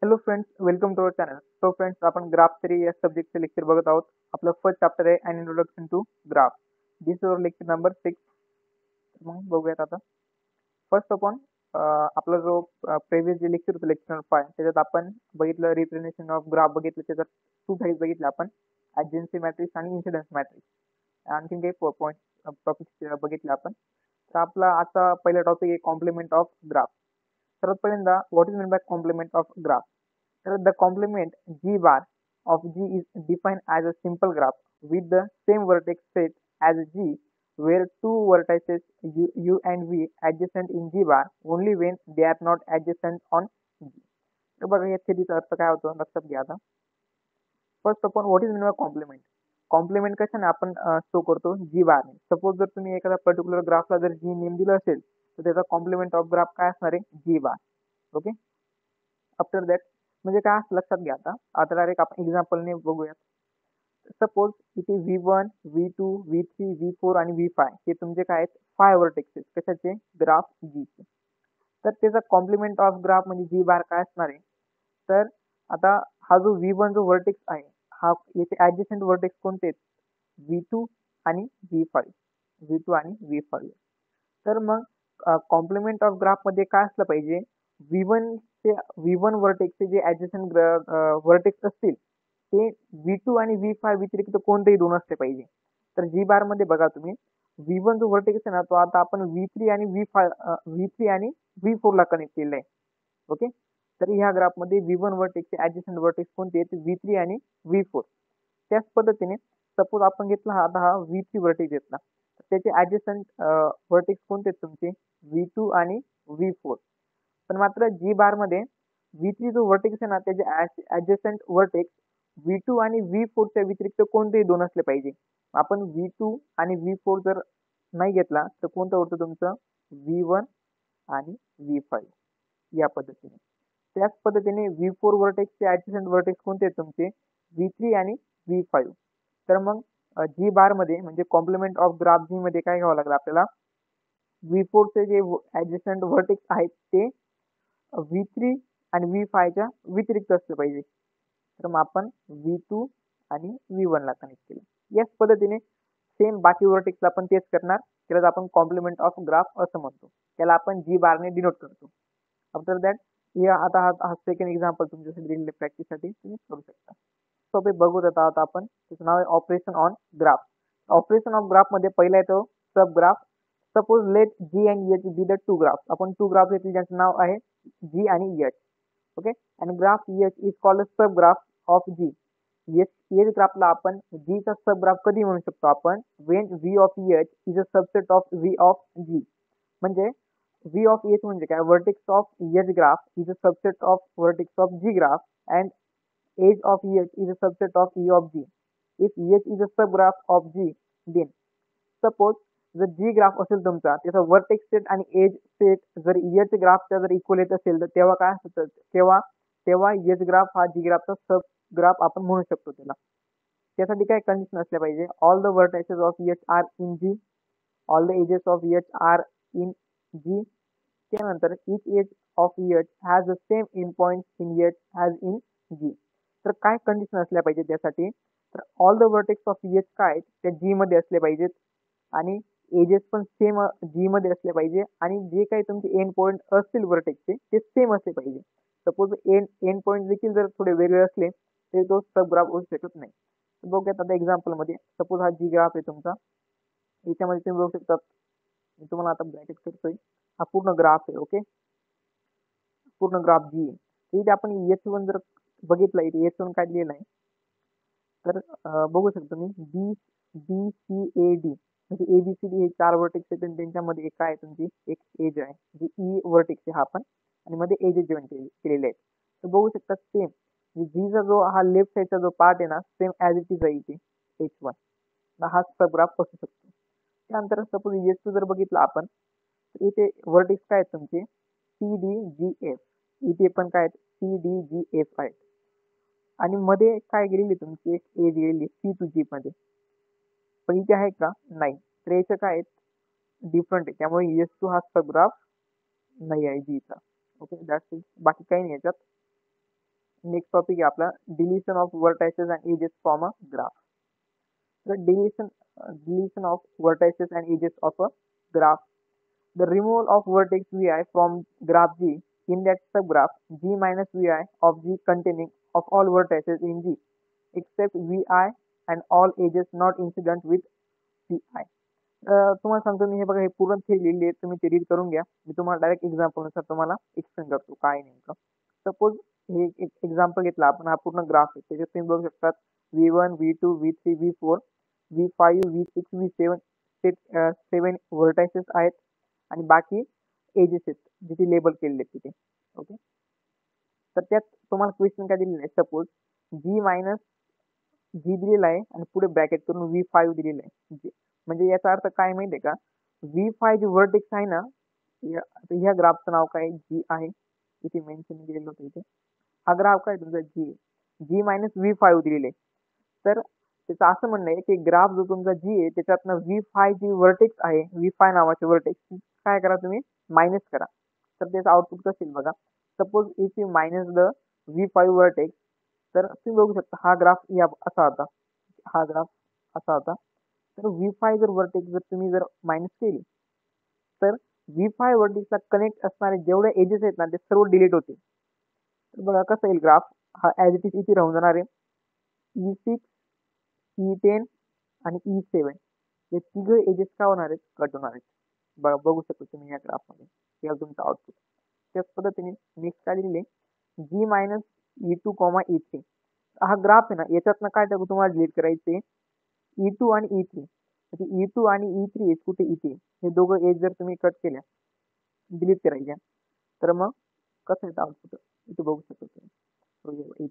Hello friends, welcome to our channel. So friends, आपण graph theory या सब्जेक्टचे lecture बघत आहोत. आपलं फर्स्ट चॅप्टर आहे an introduction to graph. This is lecture number 6. मग बघूयात आता. फर्स्ट ऑफ ऑल आपला जो प्रिव्हियस जे लेक्चर होतं लेक्चर 5, त्याच्यात आपण बघितलं रिप्रेझेंटेशन ऑफ ग्राफ बघितलं. त्याच्यात 2 टाईप बघितले आपण, ॲडजन्सी मॅट्रिक्स आणि इन्सिडन्स मॅट्रिक्स. आणखीन काही पॉईंट टॉपिक्स बघितले आपण. तर आपला आजचा पहिला टॉपिक आहे कॉम्प्लिमेंट ऑफ ग्राफ. सर्वात पहिल्यांदा what is mean by complement of graph. The complement G bar of G is defined as a simple graph with the same vertex set as G, where two vertices U and V adjacent in G bar only when they are not adjacent on G. तर बघा या थेरीचा अर्थ काय होतो लक्षात घ्या आता. First of all what is mean by complement. Complement कशाने आपण शो करतो? जी बारने. सपोज जर तुम्ही एखादा पर्टिक्युलर ग्राफला जर जी नेम दिलं असेल तर त्याचा कॉम्प्लिमेंट ऑफ ग्राफ काय असणार आहे? जी बार. ओके. आफ्टर दॅट म्हणजे काय असं लक्षात घ्या आता डायरेक्ट आपण एक्झाम्पलने बघूयात. सपोज इथे V1, V2, V3, V4 आणि V5 हे तुमचे काय आहेत? 5 व्हर्टेक्सेस. कशाचे? ग्राफ G चे. तर त्याचा कॉम्प्लिमेंट ऑफ ग्राफ म्हणजे जी बार काय असणार आहे? तर आता हा जो V1 जो व्हर्टेक्स आहे, हा याचे ऍडजस्टंट व्हर्टेक्स कोणते आहेत? V2 आणि V5. V2 आणि V5. तर मग कॉम्प्लिमेंट ऑफ ग्राफ मध्ये काय असलं पाहिजे? V1 व्हर्टेक्सचे जे ऍडजस्टंट व्हर्टेक्स असतील ते V2 आणि V5 व्यतिरिक्त कोणतेही दोन असले पाहिजे. तर जी बार मध्ये बघा तुम्ही, V1 जो व्हर्टेक्स आहे ना, तो आता आपण V3 आणि V3 आणि V4 ला कनेक्ट केलेला आहे. ओके. तर ह्या ग्राफ मध्ये V1 व्हर्टेक्सचे ऍडजस्टंट व्हर्टेक्स कोणते आहेत? V3 आणि V4. त्याच पद्धतीने सपोज आपण घेतला आता हा V3 व्हर्टेक्स घेतला, त्याचे ऍडजस्टंट व्हर्टेक्स कोणते आहेत तुमचे? V2 आणि V4. पण मात्र जी बार मध्ये V3 जो व्हर्टेक्स आहे ना, त्याचे ऍडजस्टंट व्हर्टेक्स V2 आणि V4 च्या व्यतिरिक्त कोणतेही दोन असले पाहिजे. आपण V2 आणि V4 जर नाही घेतला तर कोणतं होतं तुमचं? V1 आणि V5 या पद्धतीने. त्याच पद्धतीने V4 व्हर्टेक्सचे ऍडजस्टंट व्हर्टेक्स कोणते आहेत तुमचे? V3 आणि V5. तर मग जी बार मध्ये म्हणजे कॉम्प्लिमेंट ऑफ ग्राफ जी मध्ये काय घ्यावं लागलं आपल्याला? V4 चे जे ऍडजस्टंट व्हर्टेक्स आहेत ते V3 आणि V5 च्या व्यतिरिक्त असले पाहिजे. तर मग आपण V2 आणि V1 ला कनेक्ट केलं. याच पद्धतीने सेम बाकी व्हर्टेक्सला आपण तेच करणार. त्याला आपण कॉम्प्लिमेंट ऑफ ग्राफ असं म्हणतो. त्याला आपण जी बारने डिनोट करतो. आफ्टर दॅट आता हा सेकंड एक्झाम्पल तुमच्यासाठी दिलेले प्रॅक्टिससाठी तुम्ही करू शकता. सो ते बघूत आता आपण. त्याचं नाव आहे operation on graph. Operation of graph मध्ये पहिला येतो सब graph. Suppose let G and H be the two graph. आपण टू ग्राफ घेतले ज्यांचं नाव आहे G आणि H. ओके. आणि graph H is called sub graph of G. H ग्राफला आपण G चा सब ग्राफ कधी म्हणू शकतो आपण? Wien V of H is a subset of V of G. म्हणजे V ऑफ H म्हणजे काय? Vertex of H graph is a subset of vertex of G graph and edge of H is a subset of E of G. If H is a subgraph of G, then suppose जर G graph असेल तुमचा, त्याचा vertex set आणि edge set जर H ग्राफच्या जर equal येत असेल तर तेव्हा काय होतं? तेव्हा एच ग्राफ हा जी ग्राफचा सब ग्राफ आपण म्हणू शकतो त्याला. त्यासाठी काय कंडिशन असल्या पाहिजे? All the vertices of H are in G, all the edges of H are in G. त्यानंतर each edge of H has the same end point in H has in G. तर काय condition असल्या पाहिजे त्यासाठी? तर all the vertex of H काय त्या जी मध्ये असले पाहिजेत आणि एजेस पण सेम जी मध्ये असले पाहिजे आणि जे काही तुमचे एंड पॉईंट असतील वर्टेक्सचे ते सेम असले पाहिजे. सपोज एंड पॉईंट देखील जर थोडे वेगळे असले तरी तो सब ग्राफ होऊ शकत नाही. बघूयात आता एक्झाम्पल मध्ये. सपोज हा जी ग्राफ आहे तुमचा, याच्यामध्ये तुम्ही बघू शकता, मी तुम्हाला आता ब्रॅकेट करतोय, हा पूर्ण ग्राफ आहे. ओके. पूर्ण ग्राफ जी आहे. इथे आपण H1 जर बघितलं, इथे H1 काय लिहिलं आहे तर बघू शकतो मी BCAD म्हणजे ABCD हे 4 व्हर्टेक्स आहेत आणि त्यांच्यामध्ये एक काय आहे तुमची एक एज आहे जी E व्हर्टेक्स आहे हा पण, आणि मध्ये एजेस जॉईन केलेले आहेत. तर बघू शकता सेम जीचा जो हा लेफ्ट साईडचा जो पार्ट आहे ना, सेम ॲज इट इज आहे इथे H1. हा सबग्राफ असू शकतो. त्यानंतर सपोज H2 जर बघितलं आपण तर इथे व्हर्टेक्स काय आहेत तुमचे? CDGF. इथे पण काय आहेत? CDGF आहेत. आणि मध्ये काय गेलेली तुमची एक एज गेलेली C2G मध्ये. पण इथे आहे का? नाही. तर याचं काय आहेत? डिफरंट आहे. त्यामुळे H2 हा सबग्राफ नाही आहे G चा. ओके. That's it. बाकी काही नाही याच्यात. नेक्स्ट टॉपिक आहे आपला deletion of vertices and edges from a graph. तर deletion of vertices and edges of a graph. The removal of vertex vi from graph G in that subgraph G minus vi of G containing of all vertices in G except vi and all edges not incident with vi. तुम्हाला सांगतो मी हे बघा हे पूर्ण theory लिहिली आहे, तुम्ही ते रीड करून घ्या. मी तुम्हाला डायरेक्ट एक्झाम्पल नुसार तुम्हाला एक्सप्लेन करतो काय नेमकं. सपोज हे एक एक्झाम्पल घेतला आपण, हा पूर्ण ग्राफ आहे. त्याच्यात तुम्ही बघू शकतात V1 V2 V3 V4 V5 V6 V7 ते 7 व्हर्टायसेस आहेत आणि बाकी एजेस आहेत जिथे लेबल केलेले आहेत तिथे. ओके, तर त्यात तुम्हाला क्वेश्चन काय दिलेलं आहे, सपोज G मायनस G दिलेला आहे आणि पुढे ब्रॅकेट करून V5 दिलेलं आहे. म्हणजे याचा अर्थ काय माहिती आहे का, V5 जे व्हर्टेक्स आहे ना, ह्या ग्राफचं नाव काय G आहे, इथे मेन्शन केलेलं होतं इथे. हा ग्राफ काय तुमचा G मायनस V5 दिलेले. तर त्याचं असं म्हणणं आहे की ग्राफ जो तुमचा G आहे त्याच्यातनं V5 जी व्हर्टेक्स आहे, V5 नावाचे व्हर्टेक्स काय करा तुम्ही मायनस करा. तर त्याचं आउटपुट कसं येईल बघा. Suppose if u minus the V5 vertex, तर तुम्ही बघू शकता हा ग्राफ या असा होता, हा ग्राफ असा होता. तर V5 जर व्हर्टेक्स जर तुम्ही जर मायनस केली तर V5 व्हर्टेक्सला कनेक्ट असणारे जेवढे एजेस आहेत ना ते सर्व डिलीट होतील. तर बघा कसं येईल ग्राफ, हा ॲज इट इज इथे राहून जाणार आहे. E6 E10 आणि E7 हे तिघे एजेस काय होणार आहेत, कट होणार आहेत. बघा बघू शकतो तुम्ही या ग्राफमध्ये, हे तुमचं आउटपुट. त्याच पद्धतीने नेक्स्ट काय लिहिले G मायनस E2 E3. हा ग्राफ आहे ना, याच्यातनं काय तुम्हाला डिलीट करायचे E2 आणि E3. म्हणजे E2 आणि E3 एज कुठे इथे, हे दोघं एज जर तुम्ही कट केल्या डिलीट करायच्या तर मग कसं येतं आउटपुट इथे बघू शकतो तुम्ही.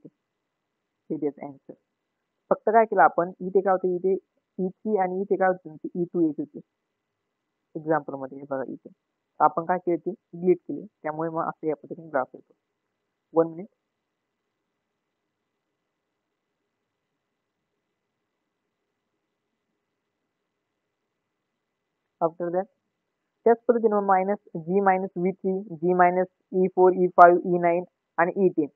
इथे आन्सर. फक्त काय केलं आपण, इथे काय होतं, इथे E3 आणि इथे काय होतं तुमची E2 येत होती एक्झाम्पल मध्ये. हे बघा इथे आपण काय केले, ते डिलीट केले, त्यामुळे मग असं या पद्धतीने ग्राफ येतो. 1 मिनिट. आफ्टर दॅट त्याच पद्धतीने minus G minus V3 G minus E4 E5 E9 आणि E10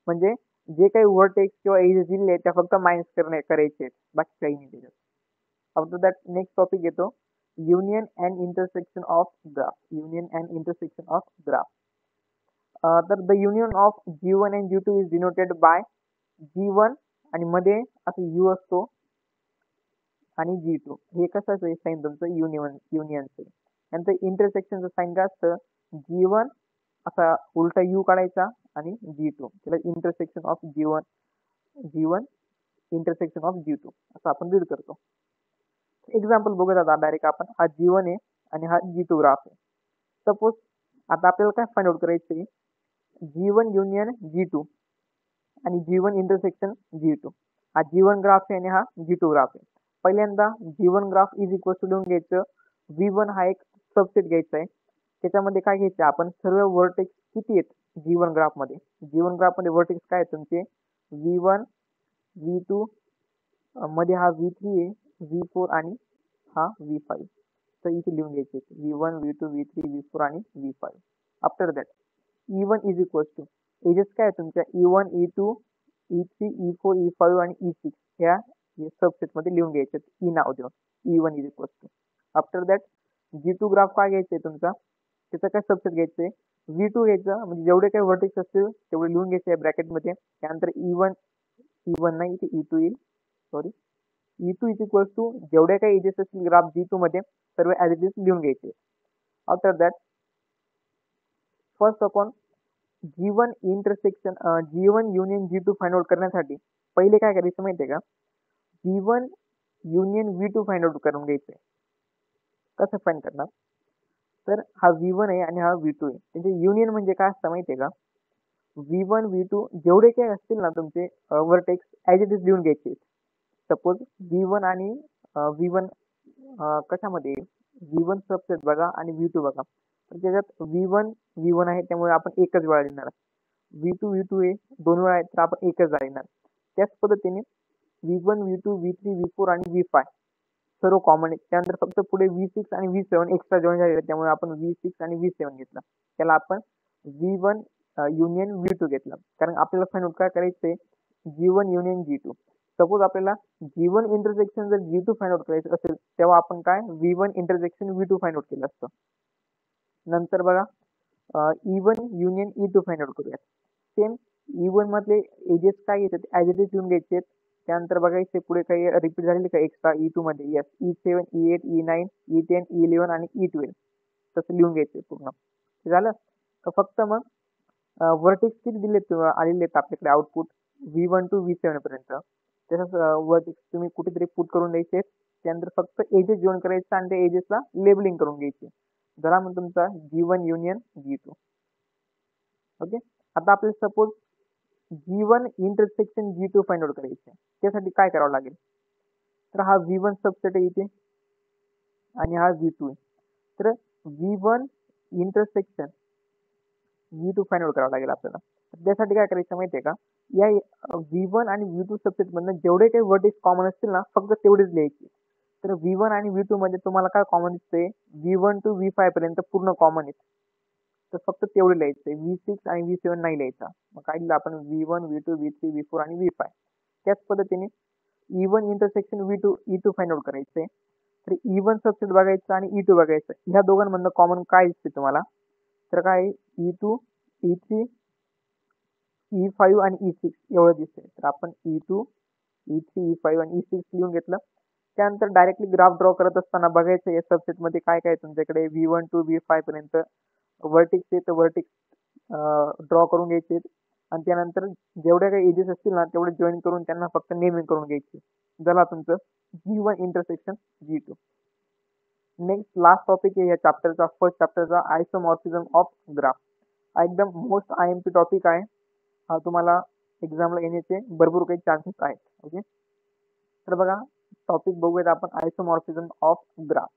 म्हणजे जे काही व्हर्टेक्स किंवा एजेस दिले त्या फक्त मायनस करायचे, बाकी काही नाही त्याच्यात. आफ्टर दॅट नेक्स्ट टॉपिक येतो union and intersection of graph. Union and intersection of graph. तर the union of G1 and G2 is denoted by G1 आणि मध्ये असं U असतो आणि G2. हे कशाचं साईन तुमचं युनियनचं. नंतर इंटरसेक्शनचं साईन काय असतं, G1 असा उलटा U काढायचा आणि G2, त्याला intersection of G1 intersection of G2 असं आपण रीड करतो. एक्झाम्पल बघत आता डायरेक्ट आपण, हा G1 आहे आणि हा G2 ग्राफ आहे. सपोज आता आपल्याला काय फाइंड आउट करायचं आहे, G1 युनियन G2 आणि G1 इंटरसेक्शन G2. हा G1 ग्राफ आहे आणि हा G2 ग्राफ आहे. पहिल्यांदा G1 graph is equal to लिहून घ्यायचं, V1 हा एक सबसेट घ्यायचा आहे. त्याच्यामध्ये काय घ्यायचं आपण, सर्व व्हर्टेक्स किती आहेत G1 ग्राफमध्ये. G1 ग्राफमध्ये व्हर्टेक्स काय आहेत तुमचे V1 V2 मध्ये हा V3 आहे, V4 आणि हा V5. तर इथे लिहून घ्यायचे V1 V2 V3 V4 आणि V5. After that E1 is equal to edges काय तुमच्या E1 E2 E3 E4 E5 आणि E6 ह्या सबसेटमध्ये लिहून घ्यायचे ई नाव देऊन. E1 is equal to. After that G2 graph काय घ्यायचंय तुमचा, त्याचं काय सबसेट घ्यायचंय V2 घ्यायचं, म्हणजे जेवढे काही व्हर्टेक्स असतील तेवढे लिहून घ्यायचे ब्रॅकेटमध्ये. त्यानंतर E1 नाही इथे E2 येईल, sorry. E2 is equal to जेवढे काही एजेस असतील ग्राफ G2 मध्ये सर्व ॲज इट इज लिहून घ्यायचे. After that first upon G1 intersection G1 union G2 find out करण्यासाठी पहिले काय करायचं माहितीये का, V1 union V2 find out करून घ्यायचंय. कसं फाइंड करणार, तर हा V1 आहे आणि हा V2 आहे, त्यांचे युनियन म्हणजे काय असतं माहितीये का, V1 V2 जेवढे काही असतील ना तुमचे व्हर्टेक्स ॲज इट इज लिहून घ्यायचे. सपोज V1 आणि V1 कशामध्ये V1 सबसेट बघा आणि V2 बघा, तर त्याच्यात V1 आहे त्यामुळे आपण एकच वेळा लिहिणार. V2 आहे दोन वेळा आहे तर आपण एकच वेळा लिहिणार. त्याच पद्धतीने V1 V2 V3 V4 आणि V5 सर्व कॉमन आहे. त्यानंतर फक्त पुढे V6 आणि V7 एक्स्ट्रा जॉईन झालेले त्यामुळे आपण V6 आणि V7 घेतला. त्याला आपण V1 युनियन V2 घेतलं, कारण आपल्याला फाइंड आउट काय करायचंय, G1 युनियन G2. सपोज आपल्याला G1 इंटरसेक्शन जर G2 फाइंड आउट करायचं असेल तेव्हा आपण काय V1 intersection V2 find out केलं असतं. नंतर बघा E1 union E2 find out करूया. सेम E1 मधले एजेस काय येतात ॲज इट इज लिहून घ्यायचे. त्यानंतर बघायचे पुढे काही रिपीट झालेले का एक्स्ट्रा E2 मध्ये, yes E7 E8 E9 E10 E11 आणि E12 तसं लिहून घ्यायचे पूर्ण. झालं तर फक्त मग वर्टेक्स किती दिलेत आलेले आहेत आपल्याकडे आउटपुट V1 टू V7 पर्यंत. तसंच वर्टेक्स तुम्ही कुठेतरी पुट करून द्यायचे. त्यानंतर फक्त एजेस जॉईन करायचं आणि त्या एजेसला लेबलिंग करून घ्यायचे. झाला मग तुमचा G1 युनियन G2. ओके, आता आपल्याला suppose G1 intersection G2 find out करायचे. त्यासाठी काय करावं लागेल, तर हा V1 सबसेट आहे इथे आणि हा V2 आहे. तर V1 intersection V2 find out करावं लागेल आपल्याला. त्यासाठी काय करायचं माहितीये का, या V1 आणि V2 सबसेट मधनं जेवढे काही वर्टेक्स कॉमन असतील ना फक्त तेवढेच लिहायचे. तर V1 आणि V2 मध्ये तुम्हाला काय कॉमन दिसतंय, V1 टू V5 पर्यंत पूर्ण कॉमन आहे. तर फक्त तेवढे लिहायचे, V6 आणि V7 नाही लिहायचा. मग काय लिहिलं आपण V1 V2 V3 V4 आणि V5. त्याच पद्धतीने E1 intersection V2 E2 find out करायचंय. तर E1 सबसेट बघायचं आणि E2 बघायचं. ह्या दोघांमधनं कॉमन काय दिसते तुम्हाला, तर काय E2 E3 E5 आणि E6 एवढं दिसतंय. तर आपण E2 E3 E5 आणि E6 लिहून घेतलं. त्यानंतर डायरेक्टली ग्राफ ड्रॉ करत असताना बघायचं या सबसेटमध्ये काय काय तुमच्याकडे V1 टू V5 पर्यंत वर्टेक्स आहे, तर वर्टेक्स ड्रॉ करून घ्यायचे आणि त्यानंतर जेवढ्या काही एजेस असतील ना तेवढे जॉईन करून त्यांना फक्त नेमिंग करून घ्यायचे. झाला तुमचं G1 intersection G2. Next last topic आहे या चॅप्टरचा, फर्स्ट चॅप्टरचा, आयसोमॉर्फिझम ऑफ ग्राफ. हा एकदम मोस्ट IMP टॉपिक आहे. हा तुम्हाला एक्झामला येण्याचे भरपूर काही चान्सेस आहेत. ओके, तर बघा टॉपिक बघूयात आपण, आयसोमॉर्फिझम ऑफ ग्राफ.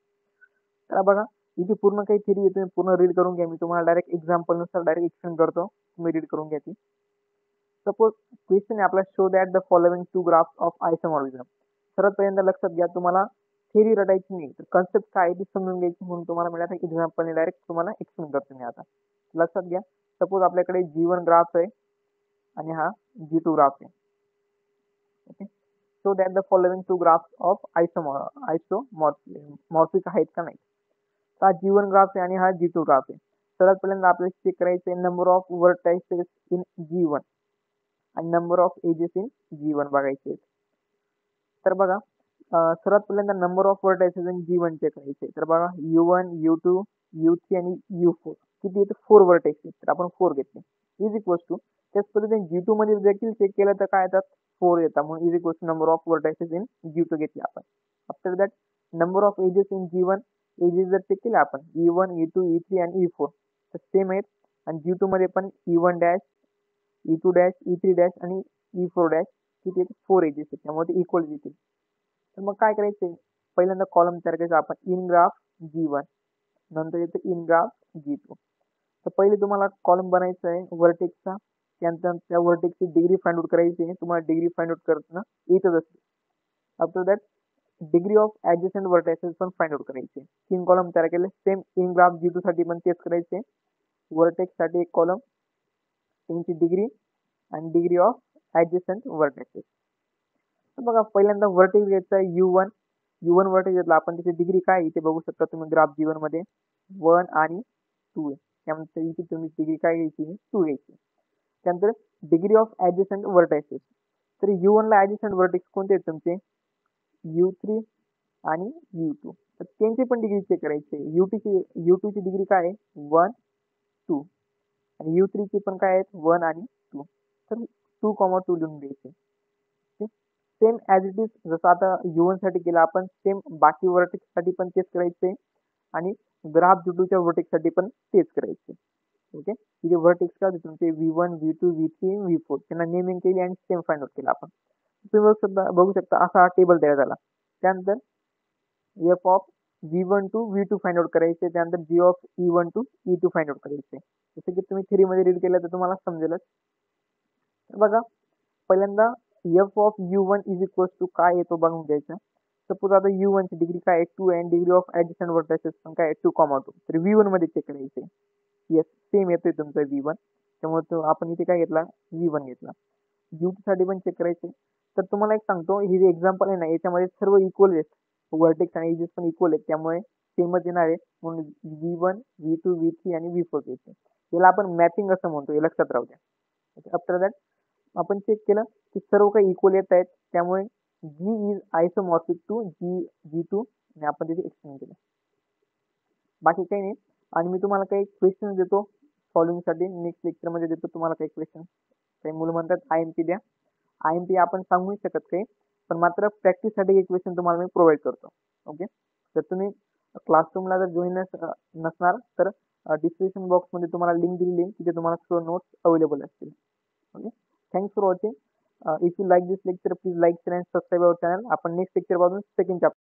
तर बघा इथे पूर्ण काही थिअरी येते, पूर्ण रीड करून घ्या. मी तुम्हाला डायरेक्ट एक्झाम्पल नुसार डायरेक्ट एक्सप्लेन करतो, तुम्ही रीड करून घ्या ती. सपोज क्वेश्चन आहे आपला, show that the following two graphs of isomorphism. सर्वात पहिल्यांदा लक्षात घ्या, तुम्हाला थिअरी रटायची नाही, तर कन्सेप्ट काय ती समजून घ्यायची. म्हणून तुम्हाला मी डायरेक्ट एक्झाम्पलने डायरेक्ट तुम्हाला एक्सप्लेन करतो मी आता. लक्षात घ्या, सपोज आपल्याकडे G1 ग्राफ आहे आणि हा G2 ग्राफ आहे. Okay, so that the following two graphs of isomorphic आहेत का नाही. हा G1 ग्राफ आहे आणि हा G2 ग्राफ आहे. सर्वात पहिल्यांदा आपल्याला चेक करायचे number of vertices in G1 आणि number of edges in G1 बघायचे. तर बघा सर्वात पहिल्यांदा number of vertices in G1 check करायचे. तर बघा U1 U2 U3 आणि U4 किती येते, 4 वर्टेक्स. तर आपण 4 घेतले इज इक्वल्स टू, त्याच पद्धतीने G2 मध्ये देखील चेक केलं तर काय येतात, 4 येतात. म्हणून is equals to number of vertices in G2 घेतले आपण. After that number of edges in G1, edges जर चेक केले आपण E1 E2 E3 आणि E4 तर सेम आहेत. आणि G2 मध्ये पण E1 dash E2 dash E3 dash आणि E4 डॅश किती आहेत, 4 एजेस आहेत. त्यामुळे ते इक्वल येतील. तर मग काय करायचंय, पहिल्यांदा कॉलम तयार करायचा आपण, इन ग्राफ G1, नंतर येतं इन ग्राफ G2. तर पहिले तुम्हाला कॉलम बनायचा आहे वर्टेक्सचा. त्यानंतर त्या वर्टेक्सची डिग्री फाइंड आउट करायची आहे. तुम्हाला डिग्री फाइंड आउट करताना येतच असते. After that degree of adjacent vertices पण फाइंड आउट करायचे. 3 कॉलम तयार केले. सेम इन ग्राफ G2 साठी पण तेच करायचे. वर्टेक्स साठी एक कॉलम, त्यांची डिग्री आणि डिग्री ऑफ ऍडजस्टंट वर्टायसेस. तर बघा पहिल्यांदा वर्टेक्स घ्यायचा आहे U1 वर्टेक्स घेतला आपण, त्याची डिग्री काय इथे बघू शकता तुम्ही ग्राफ G1 मध्ये 1 आणि 2 आहे. त्यानंतर इथे तुम्ही डिग्री काय घ्यायची, 2 घ्यायची. त्यानंतर डिग्री ऑफ ऍडजस्टंट वर्टायसेस. तर U1 ला ऍडजस्टंट वर्टेक्स कोणते आहेत तुमचे, U3 आणि U2. तर त्यांची पण डिग्री चेक करायची. U2 ची डिग्री काय आहे, 1 2 आणि U3 ची पण काय आहेत 1 आणि 2. तर 2,2 लिहून द्यायचे. सेम ॲज इट इज जसं आता U1 साठी केलं आपण, सेम बाकी वर्टेक्स साठी पण तेच करायचे आणि ग्राफ G2 च्या वर्टेक्स साठी पण तेच करायचे. ओके, इथे वर्टेक्स काय होते तुमचे V1 V2 V3 V4 त्यांना नेमिंग केली आणि सेम फाइंड आउट केलं आपण. तुम्ही बघू शकता असा हा टेबल तयार झाला. त्यानंतर F of V1 to V2 find out करायचे. त्यानंतर G of E1 to E2 find out करायचे. जसं की तुम्ही थ्री मध्ये रीड केलं तर तुम्हाला समजेलच. तर बघा पहिल्यांदा F of U1 is equals to काय येतो बघून घ्यायचं. सपोज आता U1 ची डिग्री काय आहे 2 आहे आणि डिग्री ऑफ ऍडजस्टंट वर्टायसेस पण काय 2,2. तर V1 मध्ये चेक करायचे. येस सेम येतोय तुमचा V1. त्यामुळे तो आपण इथे काय घेतला V1 घेतला. U2 साठी पण चेक करायचे. तर तुम्हाला एक सांगतो, हे जे एक्झाम्पल आहे ना याच्यामध्ये सर्व इक्वल आहेत. व्हर्टेक्स आणि एजेस पण इक्वल आहेत, त्यामुळे सेमच येणार आहे. म्हणून V1, V2, V3 आणि V4 घ्यायचे. याला आपण मॅपिंग असं म्हणतो, हे लक्षात राहू द्या. आफ्टर दॅट आपण चेक केलं की सर्व काही इक्वल येत आहेत, त्यामुळे G इज आयसोमॉर्फिक टू G2 आणि आपण तिथे एक्सटेंड केलं. बाकी काही नाही. आणि मी तुम्हाला काही क्वेश्चन देतो सॉल्विंगसाठी, नेक्स्ट लेक्चरमध्ये देतो तुम्हाला काही क्वेश्चन. काही मुलं म्हणतात IMP द्या. IMP आपण सांगू नाही शकत काही, पण मात्र प्रॅक्टिससाठी एक क्वेश्चन तुम्हाला मी प्रोव्हाइड करतो. ओके. तर तुम्ही क्लासरूमला जर जॉईन नसणार तर डिस्क्रिप्शन बॉक्समध्ये तुम्हाला लिंक दिलेली आहे, तिथे तुम्हाला सर्व नोट्स अवेलेबल असतील. Okay. Thanks for watching. If you like this lecture please like, share and subscribe our channel. आपण नेक्स्ट लेक्चर पासून सेकंड चॅप्टर